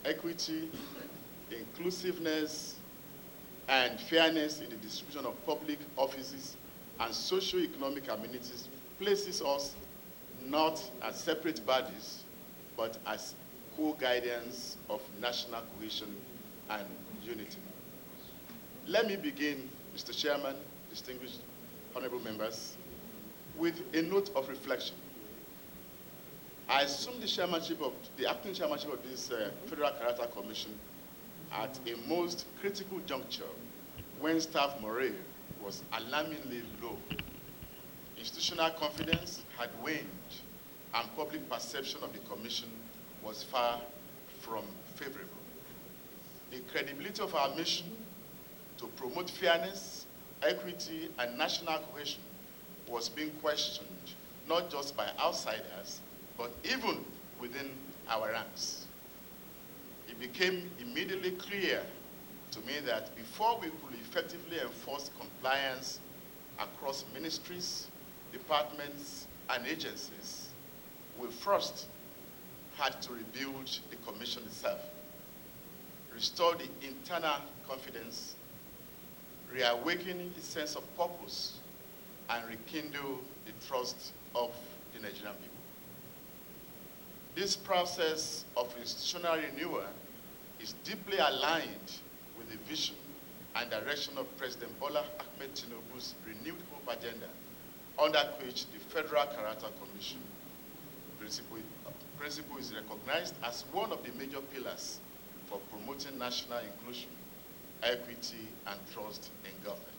equity, inclusiveness, and fairness in the distribution of public offices and socio-economic amenities places us not as separate bodies, but as co-guardians of national cohesion and unity. Let me begin, Mr. Chairman, distinguished honorable members, with a note of reflection. I assumed the acting chairmanship of this Federal Character Commission at a most critical juncture when staff morale was alarmingly low. Institutional confidence had waned, and public perception of the commission was far from favorable. The credibility of our mission to promote fairness, equity, and national cohesion was being questioned, not just by outsiders, but even within our ranks. It became immediately clear to me that before we could effectively enforce compliance across ministries, departments, and agencies, we first had to rebuild the commission itself, restore the internal confidence, reawaken its sense of purpose, and rekindle the trust of the Nigerian people. This process of institutional renewal is deeply aligned with the vision and direction of President Bola Ahmed Tinubu's renewed hope agenda, under which the Federal Character Commission principle is recognized as one of the major pillars for promoting national inclusion, equity, and trust in government.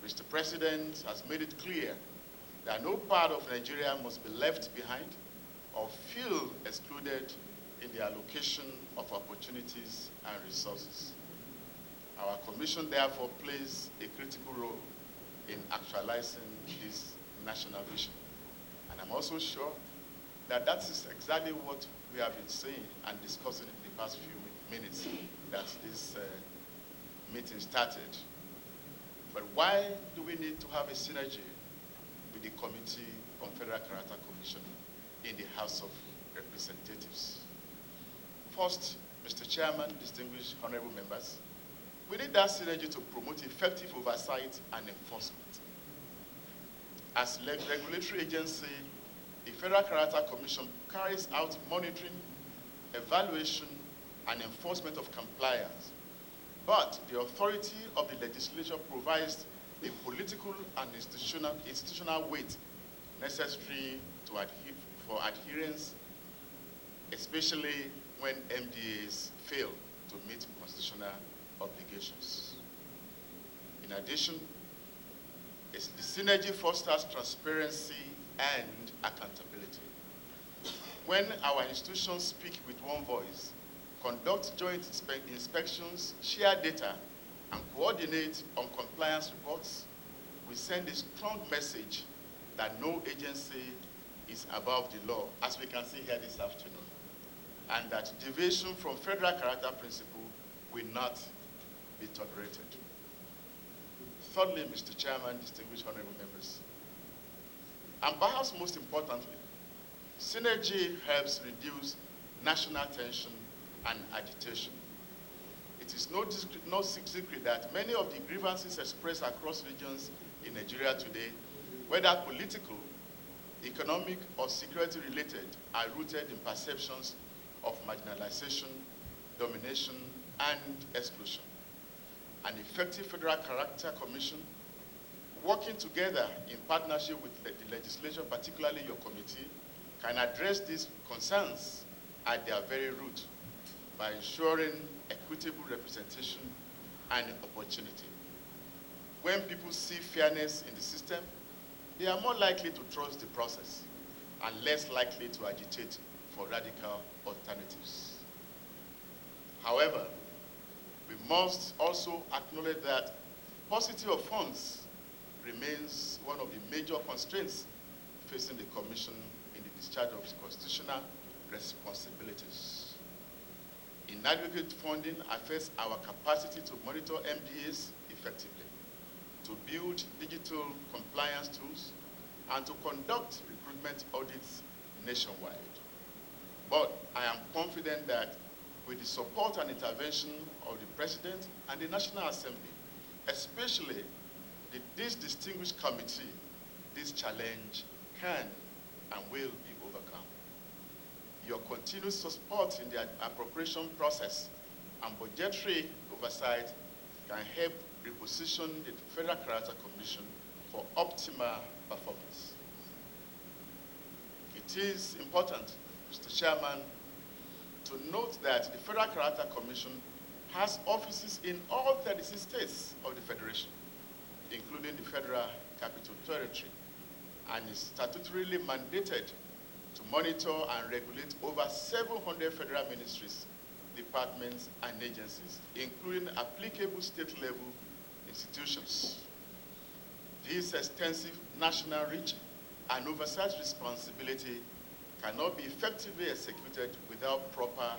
Mr. President has made it clear that no part of Nigeria must be left behind or feel excluded in the allocation of opportunities and resources. Our commission therefore plays a critical role in actualizing this national vision. And I'm also sure that that is exactly what we have been saying and discussing in the past few minutes that this meeting started. But why do we need to have a synergy with the Committee on Federal Character Commission in the House of Representatives? First, Mr. Chairman, distinguished honorable members, we need that synergy to promote effective oversight and enforcement. As regulatory agency, the Federal Character Commission carries out monitoring, evaluation, and enforcement of compliance. But the authority of the legislature provides a political and institutional weight necessary for adherence, especially when MDAs fail to meet constitutional obligations. In addition, the synergy fosters transparency and accountability. When our institutions speak with one voice, conduct joint inspections, share data, and coordinate on compliance reports, we send a strong message that no agency is above the law, as we can see here this afternoon, and that deviation from federal character principle will not be tolerated. Thirdly, Mr. Chairman, distinguished honorable members, and perhaps most importantly, synergy helps reduce national tension and agitation. It is no secret that many of the grievances expressed across regions in Nigeria today, whether political, economic, or security related, are rooted in perceptions of marginalization, domination, and exclusion. An effective Federal Character Commission, working together in partnership with the legislature, particularly your committee, can address these concerns at their very root by ensuring equitable representation and opportunity. When people see fairness in the system, they are more likely to trust the process and less likely to agitate for radical alternatives. However, we must also acknowledge that paucity of funds remains one of the major constraints facing the Commission in the discharge of its constitutional responsibilities. Inadequate funding affects our capacity to monitor MDAs effectively, to build digital compliance tools, and to conduct recruitment audits nationwide. But I am confident that with the support and intervention of the President and the National Assembly, especially this distinguished committee, this challenge can and will be overcome. Your continued support in the appropriation process and budgetary oversight can help reposition the Federal Character Commission for optimal performance. It is important, Mr. Chairman, to note that the Federal Character Commission has offices in all 36 states of the Federation, including the Federal Capital Territory, and is statutorily mandated to monitor and regulate over 700 federal ministries, departments, and agencies, including applicable state-level institutions. This extensive national reach and oversight responsibility cannot be effectively executed without proper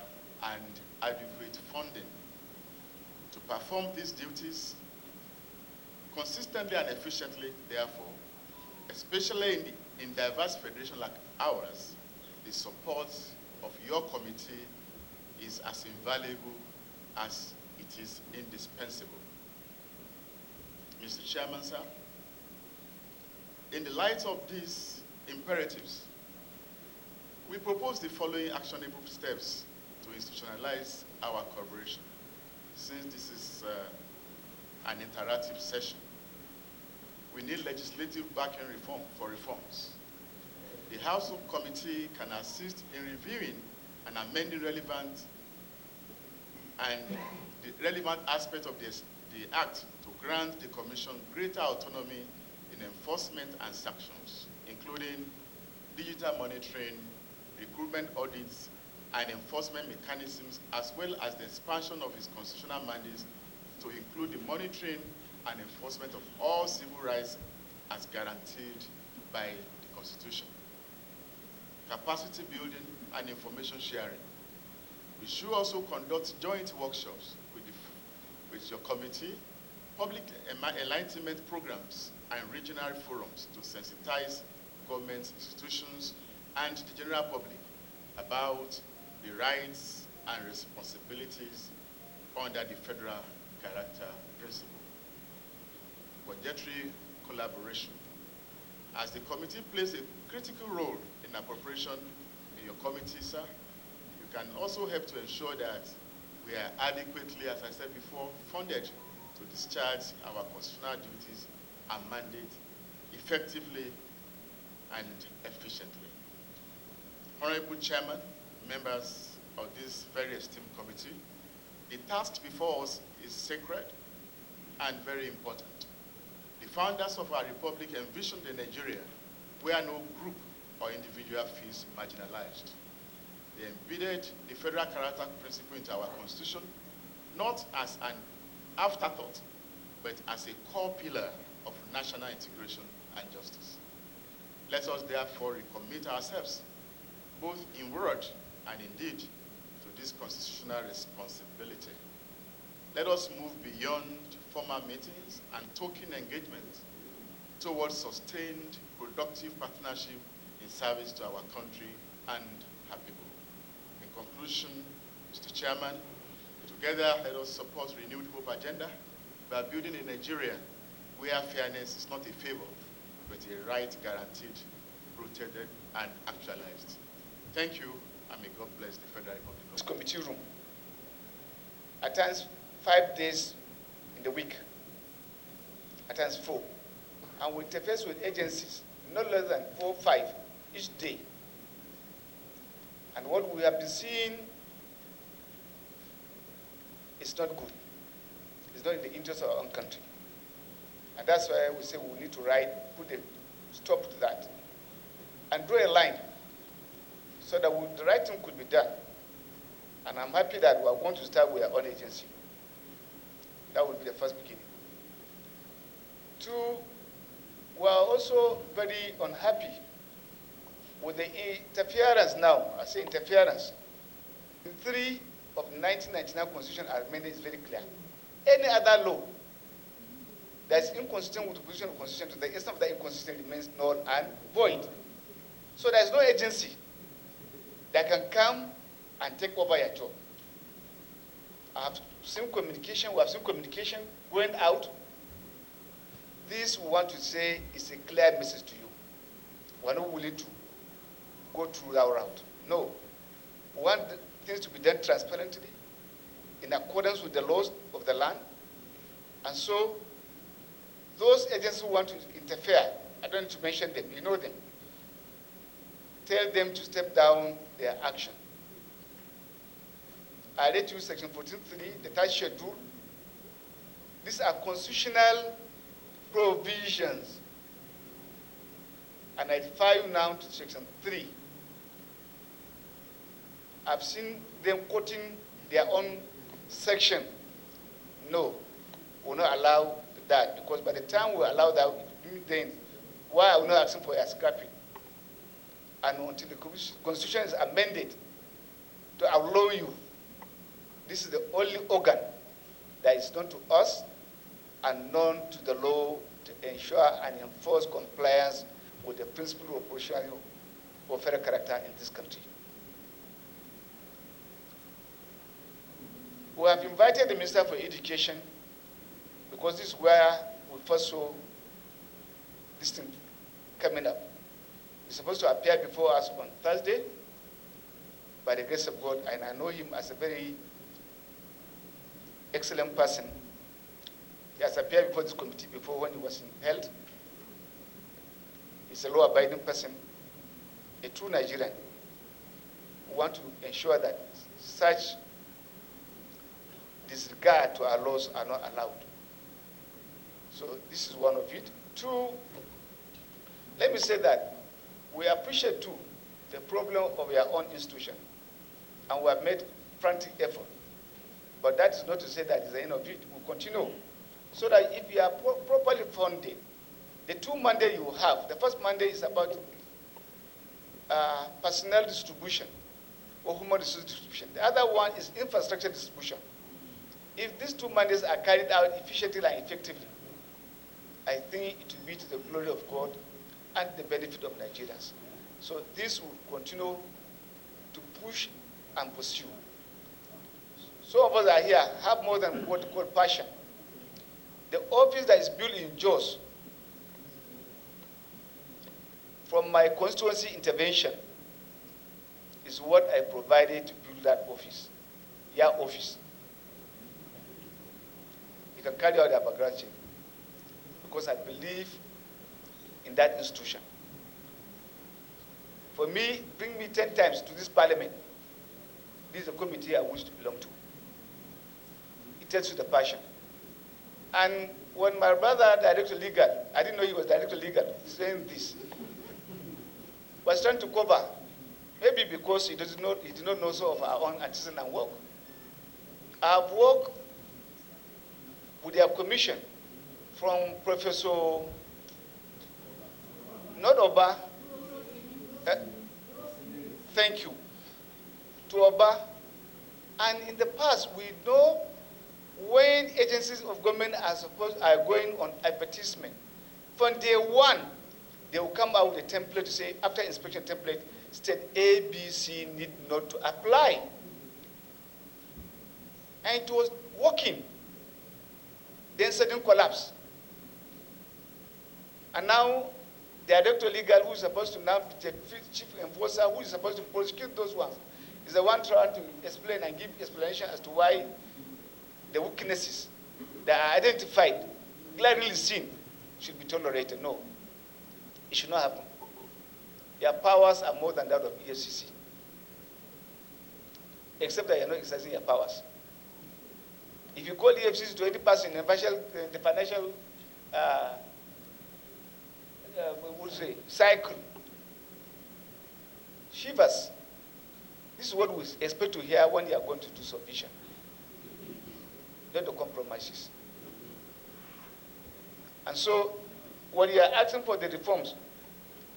and adequate funding. To perform these duties consistently and efficiently, therefore, especially in diverse federations like ours, the support of your committee is as invaluable as it is indispensable. Mr. Chairman, sir, in the light of these imperatives, we propose the following actionable steps to institutionalize our cooperation. Since this is an interactive session, we need legislative backing for reforms. The House Committee can assist in reviewing and amending relevant aspects of the Act to grant the Commission greater autonomy in enforcement and sanctions, including digital monitoring, recruitment audits, and enforcement mechanisms, as well as the expansion of its constitutional mandates to include the monitoring and enforcement of all civil rights as guaranteed by the Constitution. Capacity building and information sharing. We should also conduct joint workshops with your committee, public enlightenment programs, and regional forums to sensitize government institutions and the general public about the rights and responsibilities under the Federal Character Principle. Budgetary collaboration. As the committee plays a critical role in appropriation in your committee, sir, you can also help to ensure that we are adequately, as I said before, funded to discharge our constitutional duties and mandate effectively and efficiently. Honorable Chairman, members of this very esteemed committee, the task before us is sacred and very important. The founders of our republic envisioned a Nigeria where no group or individual feels marginalized. They embedded the Federal Character Principle into our Constitution, not as an afterthought, but as a core pillar of national integration and justice. Let us therefore recommit ourselves, both in word and in deed, to this constitutional responsibility. Let us move beyond formal meetings and token engagement towards sustained, productive partnership in service to our country and her people. In conclusion, Mr. Chairman, together let us support Renewed Hope agenda by building a Nigeria where fairness is not a favor, but a right guaranteed, protected, and actualized. Thank you, and may God bless the Federal Republic of Ghana. Committee room. At times, 5 days in the week, at times 4. And we interface with agencies, no less than 4 or 5 each day. And what we have been seeing is not good. It's not in the interest of our own country. And that's why we say we need to put a stop to that, and draw a line so that the right thing could be done. And I'm happy that we are going to start with our own agency. That would be the first beginning. 2, we are also very unhappy with the interference now. I say interference. 3 of the 1999 Constitution amendment is very clear. Any other law that is inconsistent with the position of the Constitution, to the extent of that inconsistent, remains null and void. So there is no agency that can come and take over your job. I have seen communication, we have seen communication going out. This we want to say is a clear message to you. We're not willing to go through that route. No. We want things to be done transparently, in accordance with the laws of the land. And so, those agencies who want to interfere, I don't need to mention them, you know them. Tell them to step down their action. I read you section 14.3, the third schedule. These are constitutional provisions. And I refer you now to section 3. I've seen them quoting their own section. No, we'll not allow that, because by the time we allow that, then why are we not asking for a scrapping? And until the Constitution is amended to allow you, this is the only organ that is known to us and known to the law to ensure and enforce compliance with the principle of proportionality of federal character in this country. We have invited the Minister for Education because this is where we first saw this thing coming up. He's supposed to appear before us on Thursday by the grace of God, and I know him as a very excellent person. He has appeared before this committee before when he was in health. He's a law-abiding person, a true Nigerian who want to ensure that such disregard to our laws are not allowed. So this is one of it. Two, let me say that we appreciate too the problem of your own institution, and we have made frantic effort. But that is not to say that is the end of it. We'll continue. So that if you are properly funded, the 2 mandates you have, the first mandate is about personnel distribution or human resource distribution. The other one is infrastructure distribution. If these 2 mandates are carried out efficiently and effectively, I think it will be to the glory of God and the benefit of Nigerians. So this will continue to push and pursue. Some of us are here, have more than what we call passion. The office that is built in Jos, from my constituency intervention, is what I provided to build that office, your office. You can carry out the background check, because I believe in that institution. For me, bring me 10 times to this parliament. This is a committee I wish to belong to. It tells you the passion. And when my brother, Director Legal, I didn't know he was Director Legal, saying this, was trying to cover, maybe because he did not know some of our own artisanal work. I have worked with their commission from Professor not Oba, thank you, to Oba. And in the past, we know when agencies of government are going on advertisement, from day one, they will come out with a template to say, after inspection template, state A, B, C need not to apply. And it was working. Then sudden collapse. And now, the Director Legal, who is supposed to now be the chief enforcer, who is supposed to prosecute those ones, is the one trying to explain and give explanation as to why the weaknesses that are identified, glaringly seen, should be tolerated. No, it should not happen. Your powers are more than that of EFCC, except that you're not exercising your powers. If you call EFCC to any person in the financial we'll say, cycle, shivers. This is what we expect to hear when you are going to do submission. Not the compromises. And so, when you are asking for the reforms,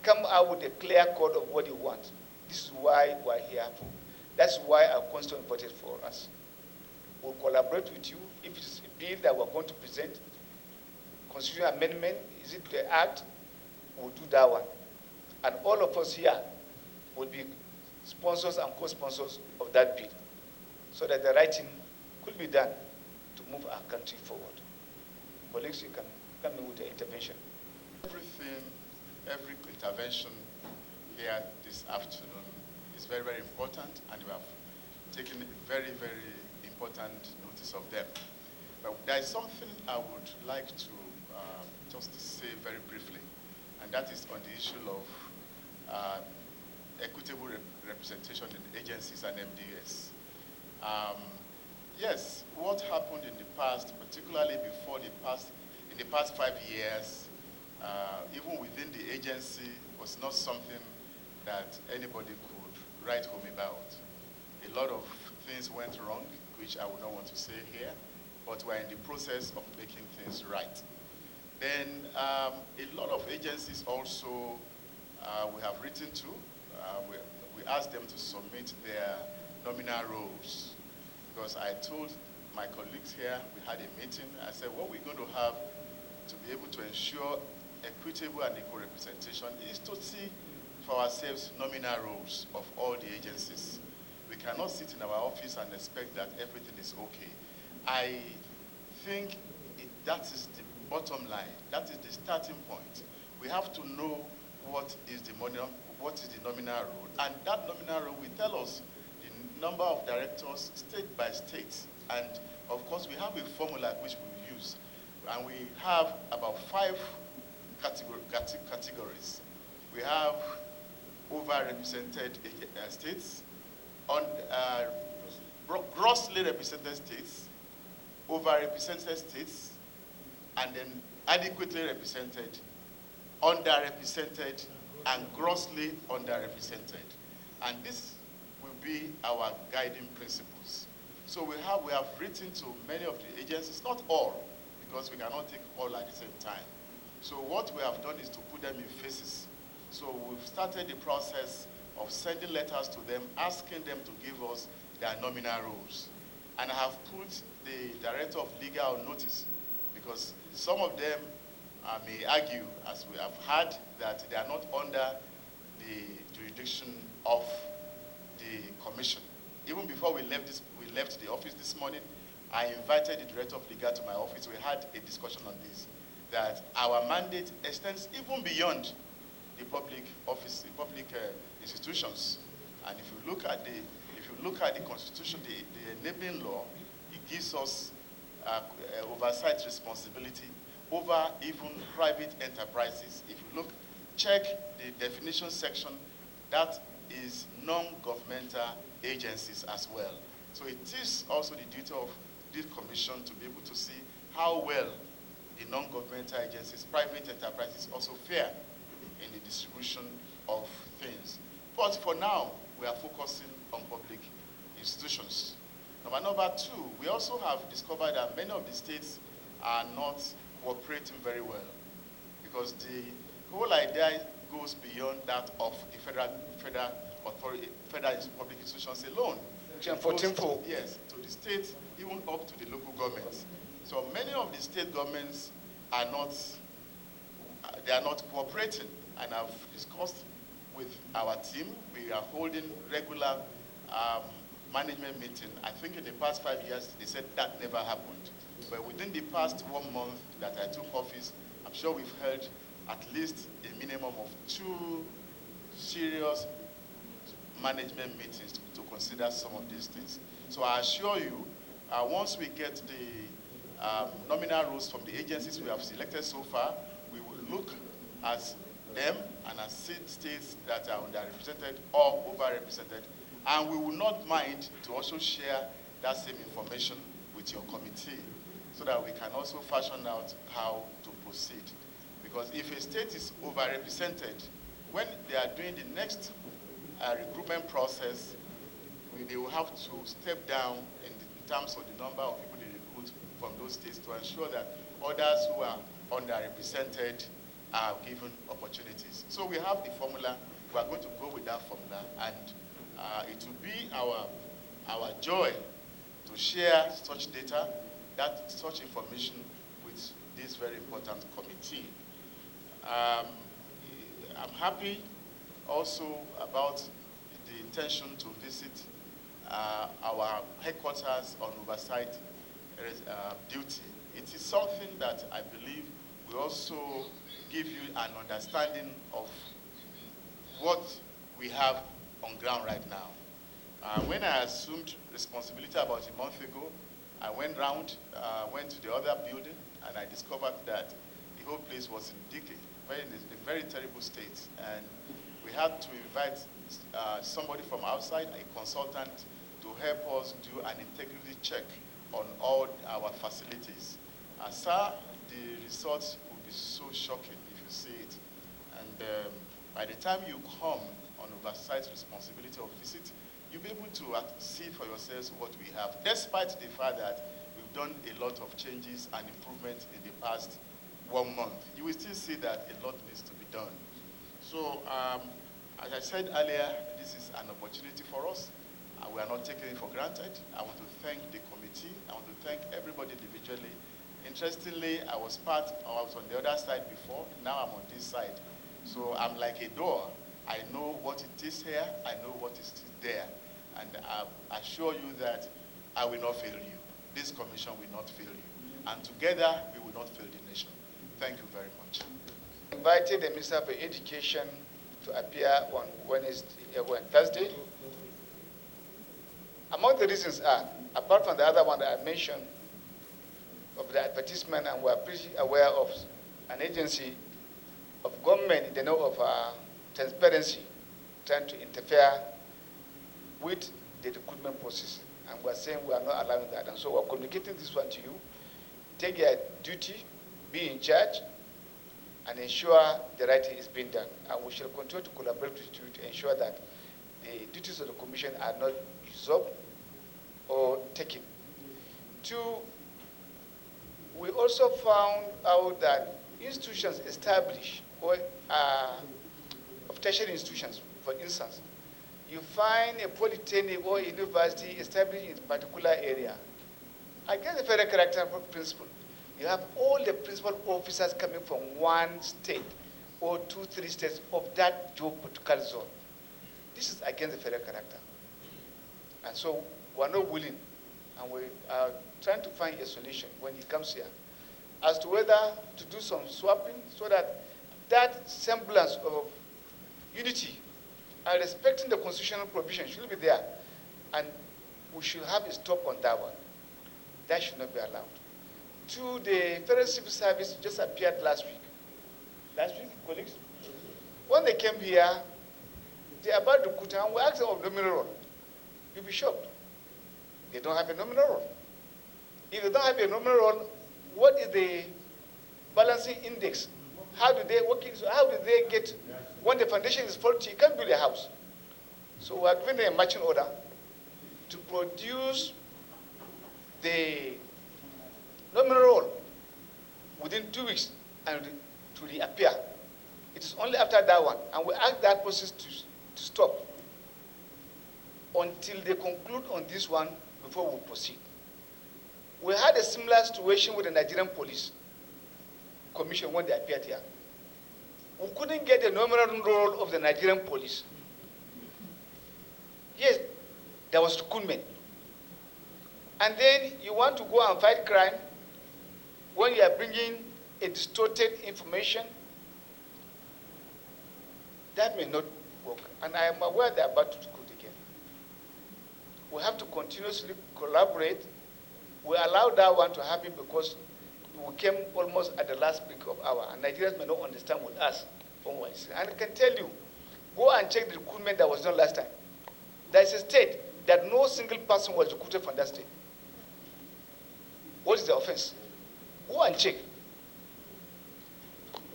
come out with a clear code of what you want. This is why we are here for. That's why our constitution voted for us. We'll collaborate with you. If it is a bill that we're going to present, constitutional amendment, is it the act? We'll do that one. And all of us here will be sponsors and co-sponsors of that bill so that the right thing could be done to move our country forward. Colleagues, you can come in with your intervention. Every intervention here this afternoon is very, very important, and we have taken very, very important notice of them. But there is something I would like to just say very briefly, and that is on the issue of equitable representation in agencies and MDS. Yes, what happened in the past, particularly in the past 5 years, even within the agency, was not something that anybody could write home about. A lot of things went wrong, which I would not want to say here, but we're in the process of making things right. Then a lot of agencies also we have written to, we asked them to submit their nominal roles, because I told my colleagues here, we had a meeting, I said what we're going to have to be able to ensure equitable and equal representation is to see for ourselves nominal roles of all the agencies. We cannot sit in our office and expect that everything is okay. I think that is the bottom line. That is the starting point. We have to know what is the nominal role, and that nominal role will tell us the number of directors state by state. And of course, we have a formula which we use, and we have about 5 categories. We have overrepresented states, grossly represented states, overrepresented states, and then adequately represented, underrepresented, and grossly underrepresented. And this will be our guiding principles. So we have written to many of the agencies, not all, because we cannot take all at the same time. So what we have done is to put them in phases. So we've started the process of sending letters to them, asking them to give us their nominal roles. And I have put the Director of Legal on notice, because some of them may argue, as we have heard, that they are not under the jurisdiction of the Commission. Even before we left the office this morning, I invited the Director of Legal to my office. We had a discussion on this, that our mandate extends even beyond the public office, the public institutions. And if you look at the Constitution, the enabling law, it gives us oversight responsibility over even private enterprises. If you check the definition section, that is non-governmental agencies as well. So it is also the duty of this commission to be able to see how well the non-governmental agencies, private enterprises also fare in the distribution of things. But for now, we are focusing on public institutions. Number 2, we also have discovered that many of the states are not cooperating very well, because the whole idea goes beyond that of the federal authority, federal public institutions alone. Yes, to the states, even up to the local governments. So many of the state governments are not cooperating, and I've discussed with our team. We are holding regular management meeting. I think in the past 5 years, they said that never happened. But within the past 1 month that I took office, I'm sure we've held at least a minimum of 2 serious management meetings to consider some of these things. So I assure you, once we get the nominal roles from the agencies we have selected so far, we will look at them and at states that are underrepresented or overrepresented, and we will not mind to also share that same information with your committee, so that we can also fashion out how to proceed. Because if a state is overrepresented, when they are doing the next recruitment process, they will have to step down in terms of the number of people they recruit from those states to ensure that others who are underrepresented are given opportunities. So we have the formula. We are going to go with that formula, and it will be our joy to share such data, such information with this very important committee. I'm happy also about the the intention to visit our headquarters on oversight duty. It is something that I believe will also give you an understanding of what we have on ground right now. When I assumed responsibility about a month ago, I went to the other building, and I discovered that the whole place was in decay, in a very terrible state. And we had to invite somebody from outside, a consultant, to help us do an integrity check on all our facilities. Sir, the results will be so shocking if you see it. And by the time you come on oversight responsibility or visit, you'll be able to see for yourselves what we have, despite the fact that we've done a lot of changes and improvements in the past 1 month. You will still see that a lot needs to be done. So, as I said earlier, this is an opportunity for us. We are not taking it for granted. I want to thank the committee. I want to thank everybody individually. Interestingly, I was on the other side before. Now I'm on this side. So I'm like a door. I know what it is here. I know what is there. And I assure you that I will not fail you. This commission will not fail you. And together, we will not fail the nation. Thank you very much. Invited the Minister for Education to appear on Thursday. Among the reasons are, apart from the other one that I mentioned, of the advertisement, and we're pretty aware of an agency of government, they know of transparency, trying to interfere with the recruitment process. And we're saying we are not allowing that. And so we're communicating this one to you. Take your duty, be in charge, and ensure the right thing is being done. And we shall continue to collaborate with you to ensure that the duties of the commission are not usurped or taken. Two, we also found out that institutions established or of tertiary institutions, for instance, you find a polytechnic or a university established in a particular area. Against the federal character principle, you have all the principal officers coming from one state or 2-3 states of that geopolitical zone. This is against the federal character. And so we're not willing, and we are trying to find a solution when he comes here as to whether to do some swapping so that that semblance of unity and respecting the constitutional provision should be there. And we should have a stop on that one. That should not be allowed. Two, the Federal Civil Service just appeared last week. Last week, colleagues? When they came here, they are about to put on, we asked them of nominal role. You'll be shocked. They don't have a nominal role. If they don't have a nominal role, what is the balancing index? How do they work? How do they get, when the foundation is faulty, you can't build a house. So we are giving them a marching order to produce the nominal role within 2 weeks and to reappear. It is only after that one, and we ask that process to stop until they conclude on this one before we proceed. We had a similar situation with the Nigerian Police Commission when they appeared here. We couldn't get the nominal role of the Nigerian police. Yes, there was recruitment. And then you want to go and fight crime when you are bringing a distorted information. That may not work. And I am aware they are about to recruit again. We have to continuously collaborate. We allowed that one to happen because we came almost at the last peak of hour, and Nigerians may not understand with us. And I can tell you, go and check the recruitment that was done last time. There is a state that no single person was recruited from that state. What is the offense? Go and check.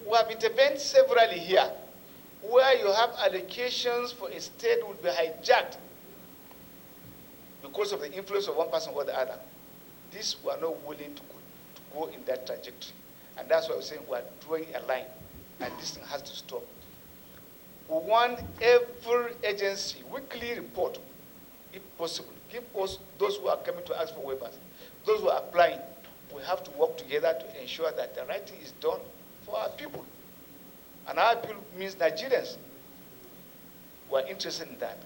We have intervened severally here, where you have allocations for a state will be hijacked because of the influence of one person or the other. This we are not willing to go in that trajectory. And that's why we're saying we are drawing a line, and this thing has to stop. We want every agency weekly report, if possible. Give us those who are coming to ask for waivers, those who are applying. We have to work together to ensure that the right thing is done for our people. And our people means Nigerians who are interested in that.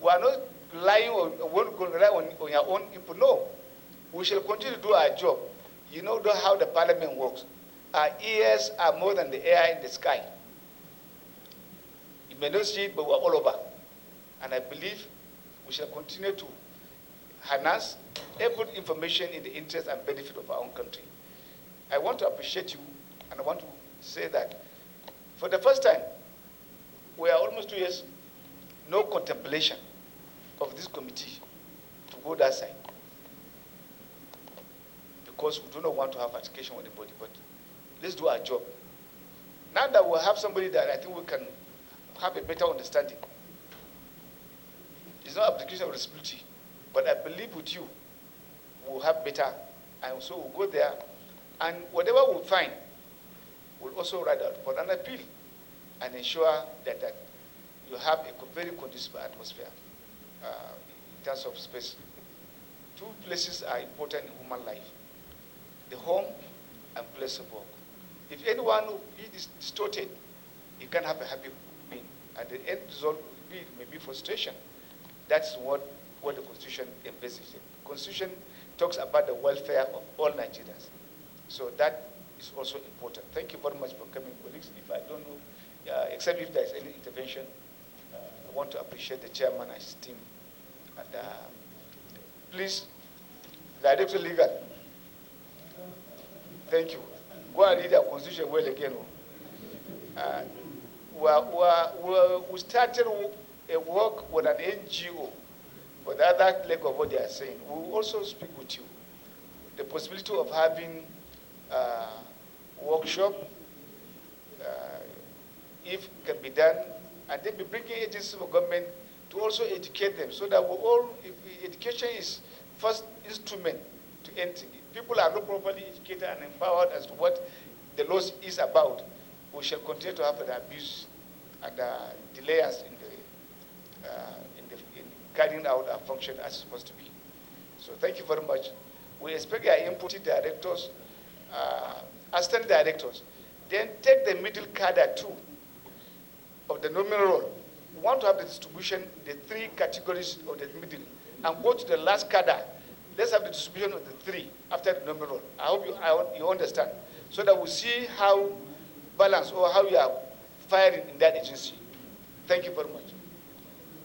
We are not relying on your own input. No. We shall continue to do our job. You know how the parliament works. Our ears are more than the air in the sky. You may not see it, but we're all over. And I believe we shall continue to harness every information in the interest and benefit of our own country. I want to appreciate you, and I want to say that for the first time, we are almost 2 years, no contemplation of this committee to go that side. Because we do not want to have altercation with anybody, but let's do our job. Now that we have somebody that I think we can have a better understanding. It's not application of responsibility, but I believe with you, we'll have better, and so we'll go there, and whatever we find, we'll also write out for an appeal and ensure that you have a very conducive atmosphere in terms of space. Two places are important in human life: the home and place of work. If anyone is distorted, he can't have a happy being, and the end result may be frustration. That's what the Constitution envisages. The Constitution talks about the welfare of all Nigerians. So that is also important. Thank you very much for coming, colleagues. If I don't know, except if there is any intervention, I want to appreciate the chairman and his team. And please, Director Legal, thank you. Go and read the Constitution well again. We started a work with an NGO for the other leg of what they are saying. We will also speak with you. The possibility of having workshop, if it can be done, and then be bringing agencies of government to also educate them, so that education is first instrument to anything. People are not properly educated and empowered as to what the law is about. We shall continue to have the abuse and delay us in carrying out our function as it's supposed to be. So thank you very much. We expect our input directors, assistant directors, then take the middle cadre too of the nominal role. We want to have the distribution, the three categories of the middle, and go to the last cadre. Let's have the distribution of the three after the nominal role. I hope you understand, so that we see how balanced or how you are firing in that agency. Thank you very much.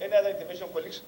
Any other intervention, colleagues?